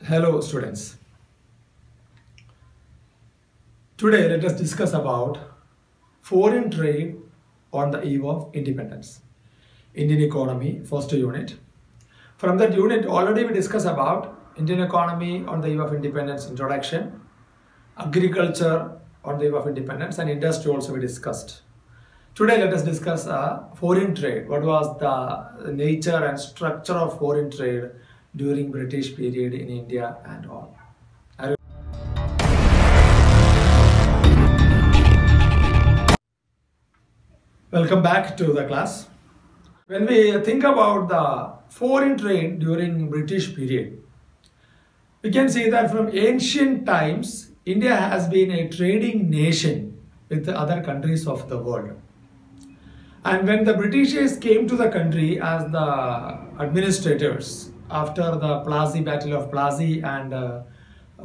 Hello students. Today let us discuss about foreign trade on the eve of independence. Indian economy, first unit. From that unit already we discussed about Indian economy on the eve of independence introduction, agriculture on the eve of independence, and industry also we discussed. Today let us discuss foreign trade. What was the nature and structure of foreign trade during British period in India and all. Welcome back to the class. When we think about the foreign trade during British period, we can see that from ancient times, India has been a trading nation with the other countries of the world. And when the Britishers came to the country as the administrators after the Plassey Battle of Plassey and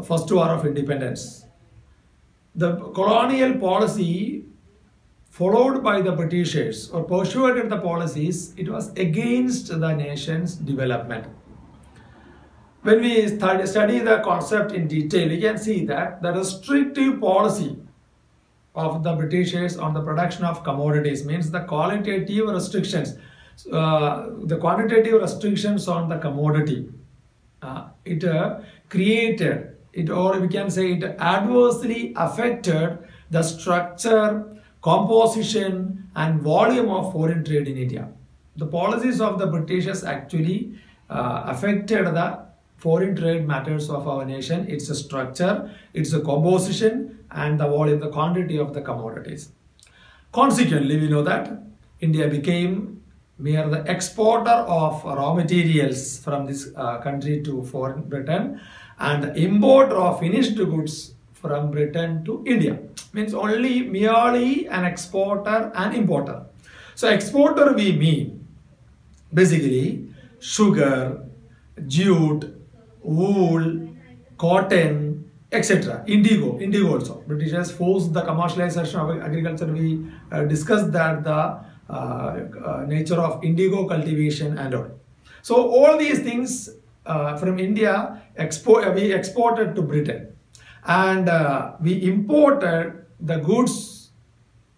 First War of Independence, the colonial policy followed by the Britishers or pursued the policies, it was against the nation's development. When we study the concept in detail, we can see that the restrictive policy of the Britishers on the production of commodities means the qualitative restrictions, the quantitative restrictions on the commodity. It created, or we can say it adversely affected the structure, composition and volume of foreign trade in India. The policies of the Britishers actually affected the foreign trade matters of our nation, its structure, its composition and the volume, the quantity of the commodities. Consequently, we know that India became mere the exporter of raw materials from this country to foreign Britain and the importer of finished goods from Britain to India. Means only merely an exporter and importer. So exporter we mean basically sugar, jute, wool, cotton, etc. Indigo also. Britishers forced the commercialization of agriculture. We discussed that the nature of indigo cultivation and all. So all these things from India we exported to Britain, and we imported the goods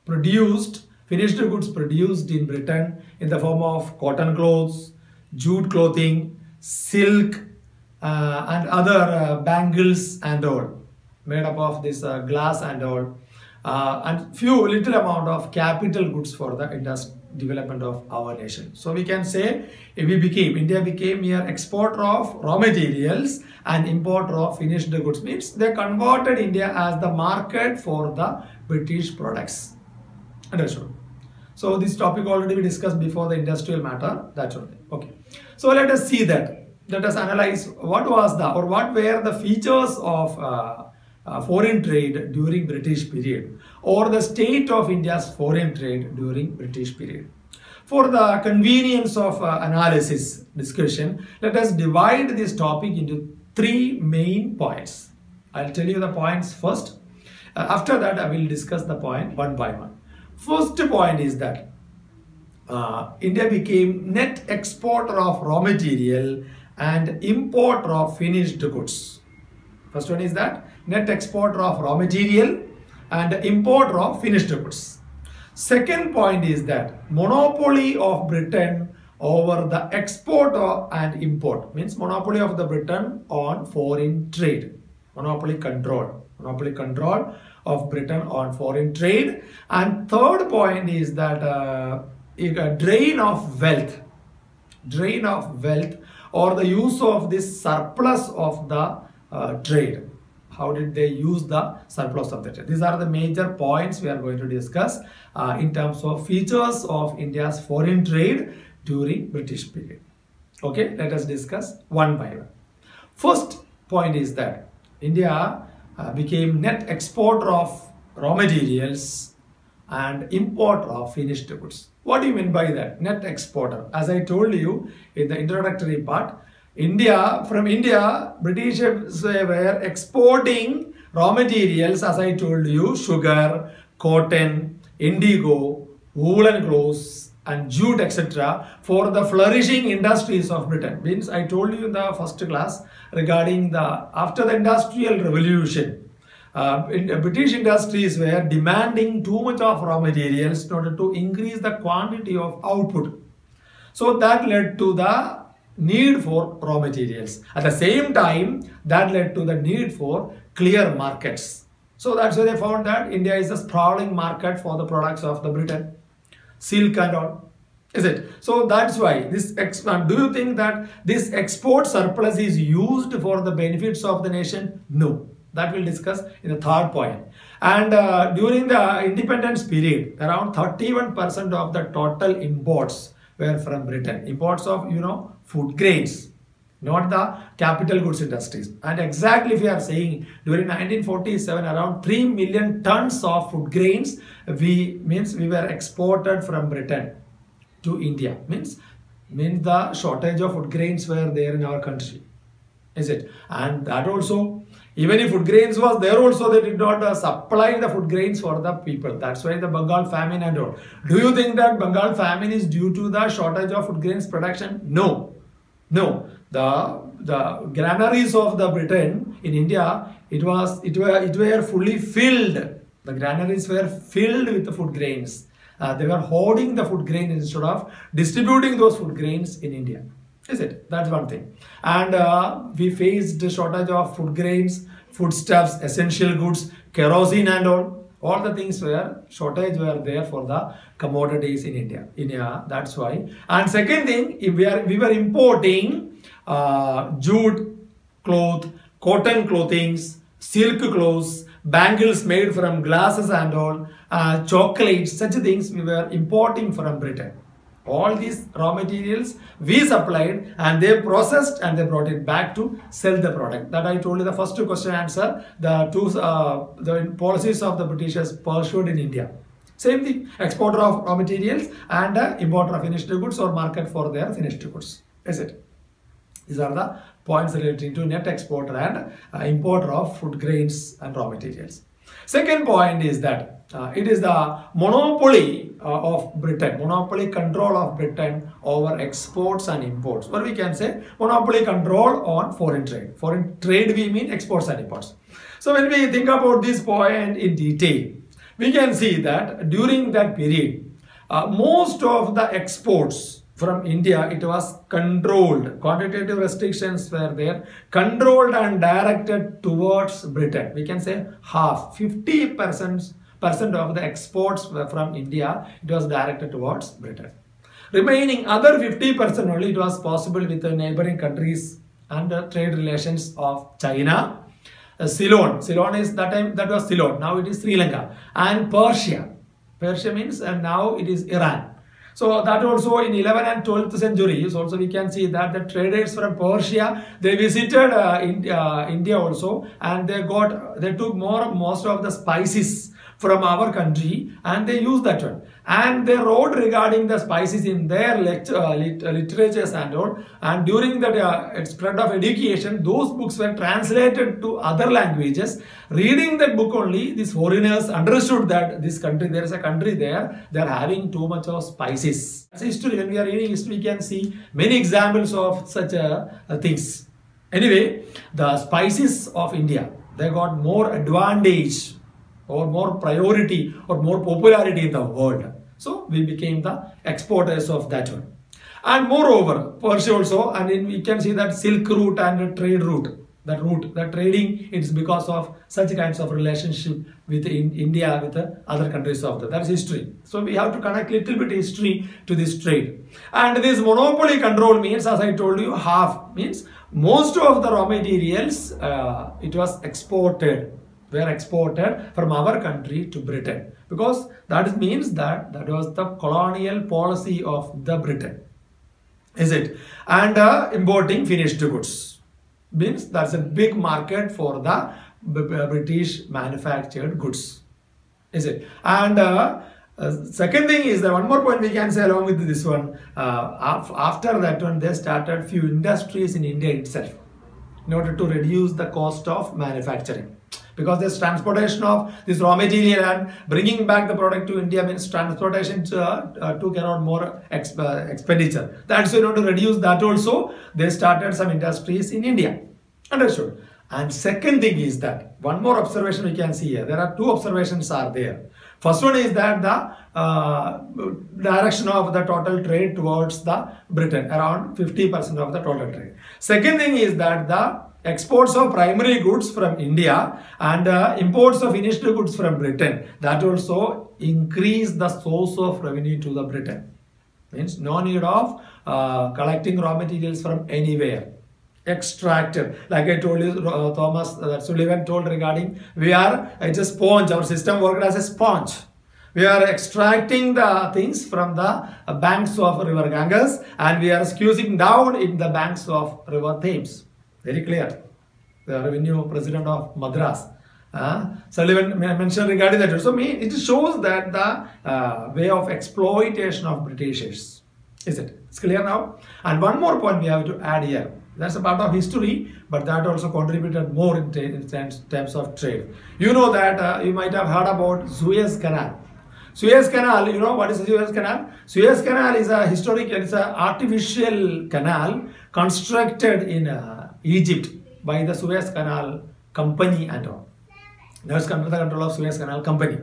produced, finished goods produced in Britain in the form of cotton clothes, jute clothing, silk and other bangles and all, made up of this glass and all, and few little amount of capital goods for the development of our nation. So we can say India became mere exporter of raw materials and importer of finished goods, means they converted India as the market for the British products. Understood? So this topic already we discussed before, the industrial matter, that's only. Okay. So let us see that. Let us analyze what were the features of foreign trade during British period, or the state of India's foreign trade during British period. For the convenience of analysis discussion, let us divide this topic into three main points. I'll tell you the points first. After that, I will discuss the point one by one. First point is that India became net exporter of raw material and importer of finished goods. First one is that net exporter of raw material and importer of finished goods. Second point is that monopoly of Britain over the export and import, means monopoly of the Britain on foreign trade, monopoly control of Britain on foreign trade. And third point is that a drain of wealth or the use of this surplus of the trade. How did they use the surplus of the trade? These are the major points we are going to discuss in terms of features of India's foreign trade during British period. Okay, let us discuss one by one. First point is that India became net exporter of raw materials and importer of finished goods. What do you mean by that? Net exporter. As I told you in the introductory part, from India, Britishers were exporting raw materials, as I told you, sugar, cotton, indigo, woolen clothes, and jute, etc., for the flourishing industries of Britain. Means I told you in the first class regarding the after the Industrial Revolution, in British industries were demanding too much of raw materials in order to increase the quantity of output. So that led to the need for raw materials. At the same time, that led to the need for clear markets. So that's why they found that India is a sprawling market for the products of the Britain, silk and all. Is it? So that's why this. Do you think that this export surplus is used for the benefits of the nation? No. That we'll discuss in the third point. And during the independence period, around 31% of the total imports were from Britain. Imports of, food grains, not the capital goods industries. And exactly if we are saying during 1947, around 3 million tons of food grains, we were exported from Britain to India. Means the shortage of food grains were there in our country. Is it? And that also, even if food grains was there also, they did not supply the food grains for the people. That's why the Bengal famine and all. Do you think that Bengal famine is due to the shortage of food grains production? No. No. The granaries of the Britain in India, it were fully filled. The granaries were filled with the food grains. They were hoarding the food grains instead of distributing those food grains in India. Is it? That's one thing. And we faced the shortage of food grains, foodstuffs, essential goods, kerosene and all. All the things shortage were there for the commodities in India. That's why. And second thing, we were importing jute cloth, cotton clothings, silk clothes, bangles made from glasses and all, chocolates, such things we were importing from Britain. All these raw materials we supplied and they processed and they brought it back to sell the product. That I told you the first question answer, the policies of the Britishers pursued in India. Same thing, exporter of raw materials and importer of finished goods or market for their finished goods. Is it? These are the points relating to net exporter and importer of food grains and raw materials. Second point is that it is the monopoly of Britain, monopoly control of Britain over exports and imports. Or we can say monopoly control on foreign trade. Foreign trade we mean exports and imports. So when we think about this point in detail, we can see that during that period, most of the exports from India, it was controlled. Quantitative restrictions were there, controlled and directed towards Britain. We can say half, 50% of the exports were from India, it was directed towards Britain. Remaining other 50% only, it was possible with the neighboring countries and the trade relations of China, Ceylon. Ceylon is that time, that was Ceylon. Now it is Sri Lanka and Persia. Persia means and now it is Iran. So that also in 11th and 12th centuries also we can see that the traders from Persia, they visited India also, and they took most of the spices from our country and they used that one. And they wrote regarding the spices in their literatures and all. And during the spread of education, those books were translated to other languages. Reading that book only, these foreigners understood that this country, there is a country there, they are having too much of spices. As history, when we are reading history, we can see many examples of such things. Anyway, the spices of India, they got more advantage or more priority or more popularity in the world. So we became the exporters of that one. And moreover, Persia also, and we can see that silk route and trade route, the trading, it's because of such kinds of relationship with India, with the other countries of that is history. So we have to connect little bit history to this trade. And this monopoly control means, as I told you, half means most of the raw materials, it was exported. Were exported from our country to Britain, because that means that was the colonial policy of the Britain. Is it? And importing finished goods means that's a big market for the British manufactured goods. Is it? And second thing is that one more point we can say along with this one, after that one they started few industries in India itself in order to reduce the cost of manufacturing. because this transportation of this raw material and bringing back the product to India means transportation took around more expenditure. That's why in order to reduce that also, they started some industries in India. Understood? And second thing is that one more observation we can see here. There are two observations are there. First one is that the direction of the total trade towards the Britain, around 50% of the total trade. Second thing is that the exports of primary goods from India and imports of finished goods from Britain, that also increase the source of revenue to the Britain. Means no need of collecting raw materials from anywhere. Extracted, like I told you, Thomas Sullivan told regarding, we are, it's a sponge, our system worked as a sponge. We are extracting the things from the banks of river Ganges and we are squeezing down in the banks of river Thames. Very clear. The revenue president of Madras, Sullivan mentioned regarding that. So it shows that the way of exploitation of Britishers. Is it? It's clear now? And one more point we have to add here. That's a part of history, but that also contributed more in terms of trade. You know that you might have heard about Suez Canal. Suez Canal, you know what is the Suez Canal? Suez Canal is a historical, it's an artificial canal constructed in Egypt by the Suez Canal Company and all. That's under the control of Suez Canal Company.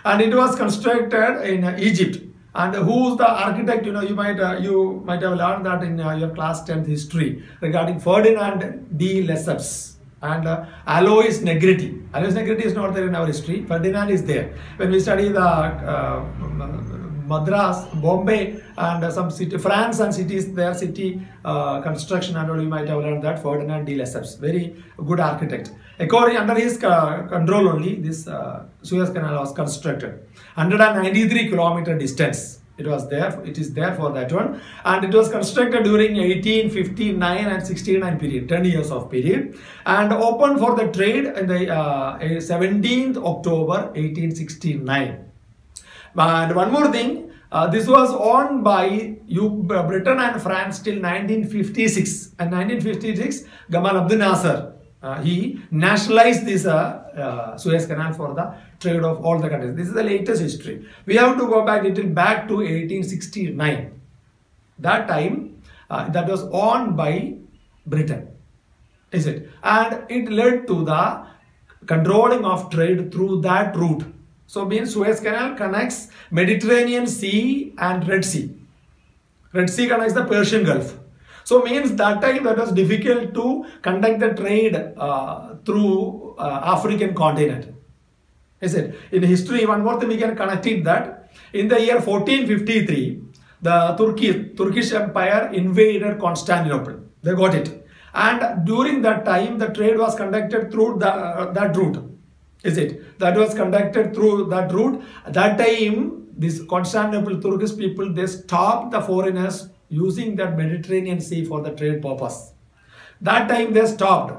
And it was constructed in Egypt. And who's the architect? You know, you might have learned that in your class 10th history regarding Ferdinand de Lesseps and Alois Negrete. Alois Negrete is not there in our history. Ferdinand is there. When we study the Madras, Bombay, and some city, France and cities, their city construction and all, you might have learned that Ferdinand de Lesseps, very good architect. According under his control only, this Suez Canal was constructed. 193 kilometer distance. It was there. It is there for that one, and it was constructed during 1859 and 69 period, 10 years of period, and opened for the trade in the 17th October 1869. And one more thing, this was owned by Britain and France till 1956. And 1956, Gamal Abdel Nasser, he nationalized this Suez Canal for the trade of all the countries. This is the latest history. We have to go back little back to 1869. That time, that was owned by Britain. Is it? And it led to the controlling of trade through that route. So means Suez Canal connects Mediterranean Sea and Red Sea. Red Sea connects the Persian Gulf. So means that time that was difficult to conduct the trade through African continent. Is it? In history, one more thing we can connect it that in the year 1453, the Turkish Empire invaded Constantinople. They got it. And during that time, the trade was conducted through that route. Is it? That was conducted through that route. At that time, this Constantinople Turkish people, they stopped the foreigners using that Mediterranean Sea for the trade purpose. That time they stopped,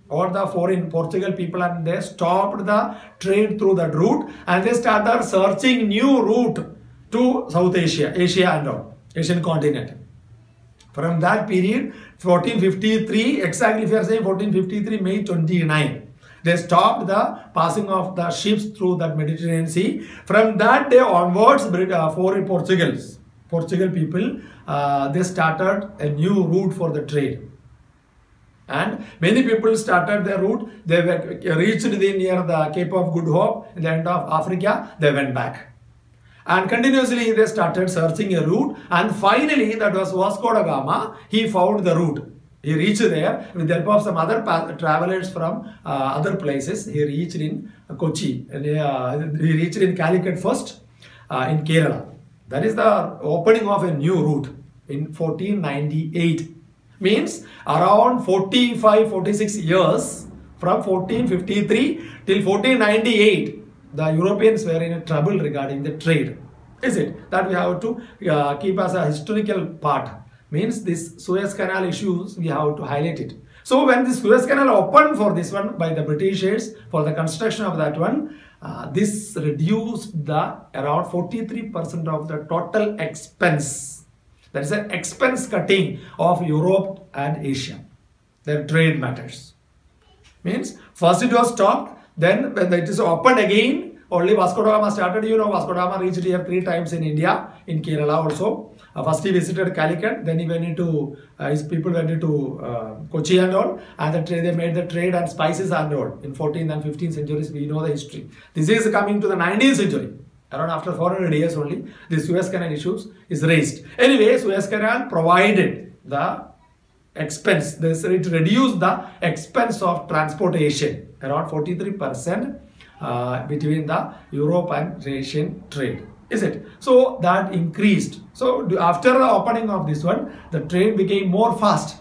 or the foreign Portugal people, and they stopped the trade through that route, and they started searching new route to South Asia, Asia and all, Asian continent. From that period, 1453, exactly if you are saying 1453, May 29. They stopped the passing of the ships through that Mediterranean Sea. From that day onwards, foreign Portugal people, they started a new route for the trade. And many people started their route. They reached near the Cape of Good Hope, in the end of Africa, they went back. And continuously they started searching a route. And finally, that was Vasco da Gama, he found the route. He reached there with the help of some other travelers from other places. He reached in Kochi. And, he reached in Calicut first, in Kerala. That is the opening of a new route in 1498. Means around 45-46 years from 1453 till 1498, the Europeans were in trouble regarding the trade. Is it? That we have to keep as a historical part. Means this Suez Canal issues, we have to highlight it. So when the Suez Canal opened for this one by the Britishers for the construction of that one, this reduced the around 43% of the total expense. That is an expense cutting of Europe and Asia. Their trade matters. Means first it was stopped, Then when it is opened again, only Vasco da Gama started. You know, Vasco da Gama reached here 3 times in India, in Kerala also. First he visited Calicut, then he went into, his people went into Kochi and all, and they made the trade and spices and all. In 14th and 15th centuries, we know the history. This is coming to the 19th century. Around after 400 years only, the Suez Canal issues is raised. Anyway, Suez Canal provided the expense, it reduced the expense of transportation, around 43% between the Europe and Asian trade. Is it? So that increased. So after the opening of this one, the trade became more fast.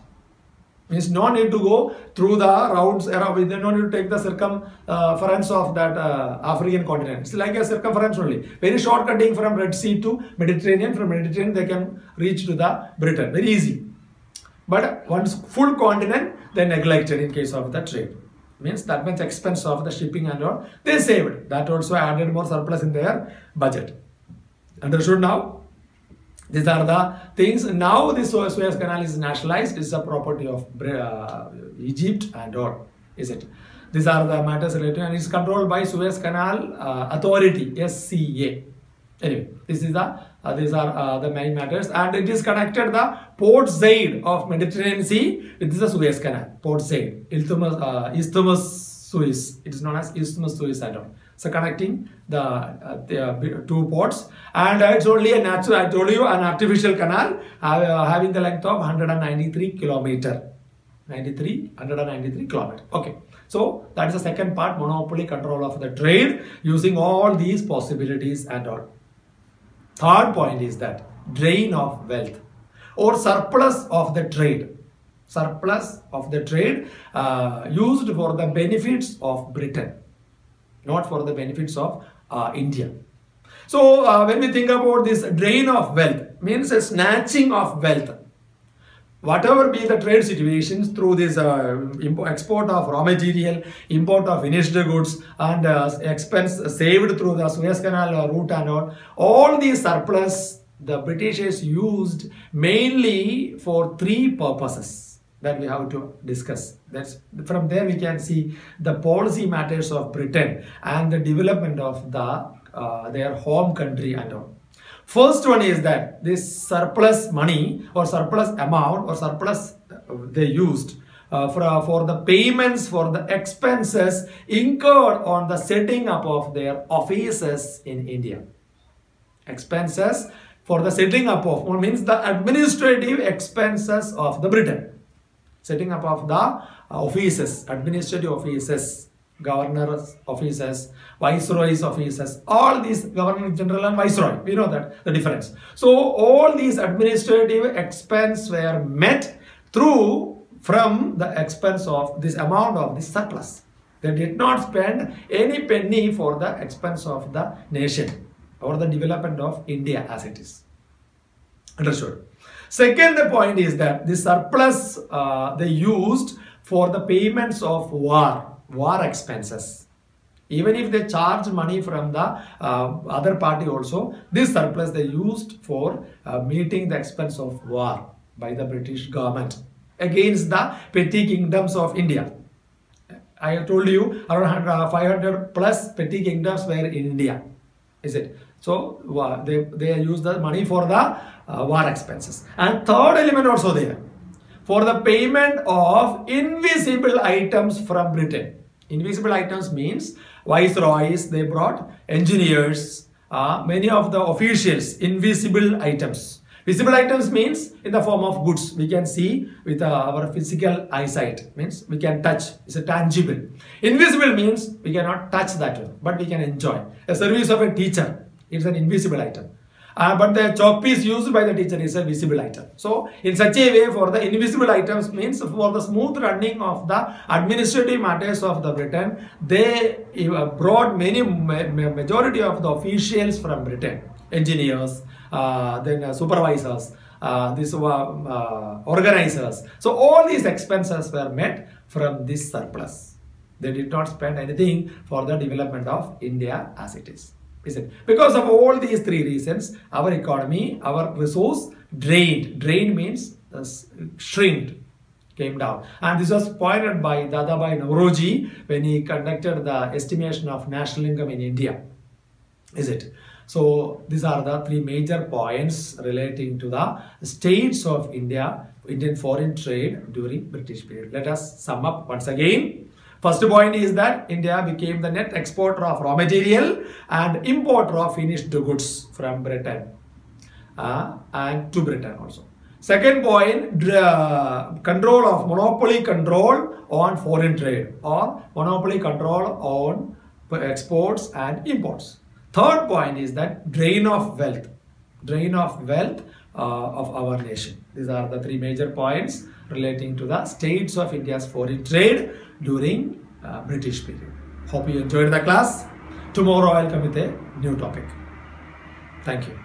Means no need to go through the routes around. We no need to take the circumference of that African continent. It's like a circumference only. Very short cutting from Red Sea to Mediterranean. From Mediterranean they can reach to the Britain. Very easy. But once full continent, they neglected in case of the trade. Means that much expense of the shipping and all, they saved. That also added more surplus in their budget. Understood now? These are the things. Now this Suez Canal is nationalized. It's a property of Egypt and all. Is it? These are the matters related, and it's controlled by Suez Canal Authority, SCA. Anyway, these are the main matters, and it is connected the Port Said of Mediterranean Sea with the Suez Canal. Port Said, Isthmus Suez. It is known as Isthmus Suez and all. So connecting the 2 ports, and it's only a natural, I told you, an artificial canal having the length of 193 kilometer. 193 kilometer. Okay. So that is the second part, monopoly control of the trade using all these possibilities and all. Third point is that drain of wealth or surplus of the trade. Surplus of the trade used for the benefits of Britain, not for the benefits of India. So when we think about this drain of wealth, means a snatching of wealth. Whatever be the trade situations through this export of raw material, import of finished goods, and expense saved through the Suez Canal route and all these surplus, the Britishers used mainly for 3 purposes that we have to discuss. That's from there we can see the policy matters of Britain and the development of the their home country and all. First one is that this surplus money or surplus amount or surplus they used for the payments for the expenses incurred on the setting up of their offices in India. Expenses for the setting up of, means the administrative expenses of the Britain. Setting up of the offices, administrative offices, governor's offices, viceroy's offices, all these governor general and viceroy, we know that the difference. So all these administrative expense were met through from the expense of this amount of this surplus. They did not spend any penny for the expense of the nation or the development of India as it is. Understood? Second point is that the surplus they used for the payments of war expenses. Even if they charge money from the other party also, this surplus they used for meeting the expense of war by the British government against the petty kingdoms of India. I told you around 500 plus petty kingdoms were in India. Is it? So they use the money for the war expenses. And third element also there, for the payment of invisible items from Britain. Invisible items means viceroys, they brought engineers, many of the officials, invisible items. Visible items means in the form of goods. We can see with our physical eyesight, means we can touch, it's a tangible. Invisible means we cannot touch that one, but we can enjoy. A service of a teacher, it's an invisible item. But the chalk piece used by the teacher is a visible item. So in such a way, for the invisible items means for the smooth running of the administrative matters of the Britain, they brought majority of the officials from Britain, engineers, then supervisors, organizers. So all these expenses were met from this surplus. They did not spend anything for the development of India as it is. Is it? Because of all these 3 reasons, our economy, our resource drained. Drain means shrinked. came down. And this was pointed by Dadabhai Naoroji when he conducted the estimation of national income in India. Is it? So these are the three major points relating to the states of Indian foreign trade during British period. Let us sum up once again. First point is that India became the net exporter of raw material and importer of finished goods from Britain and to Britain also. Second point, monopoly control on foreign trade or monopoly control on exports and imports. Third point is that drain of wealth of our nation. These are the three major points relating to the states of India's foreign trade during British period. Hope you enjoyed the class. Tomorrow I'll come with a new topic. Thank you.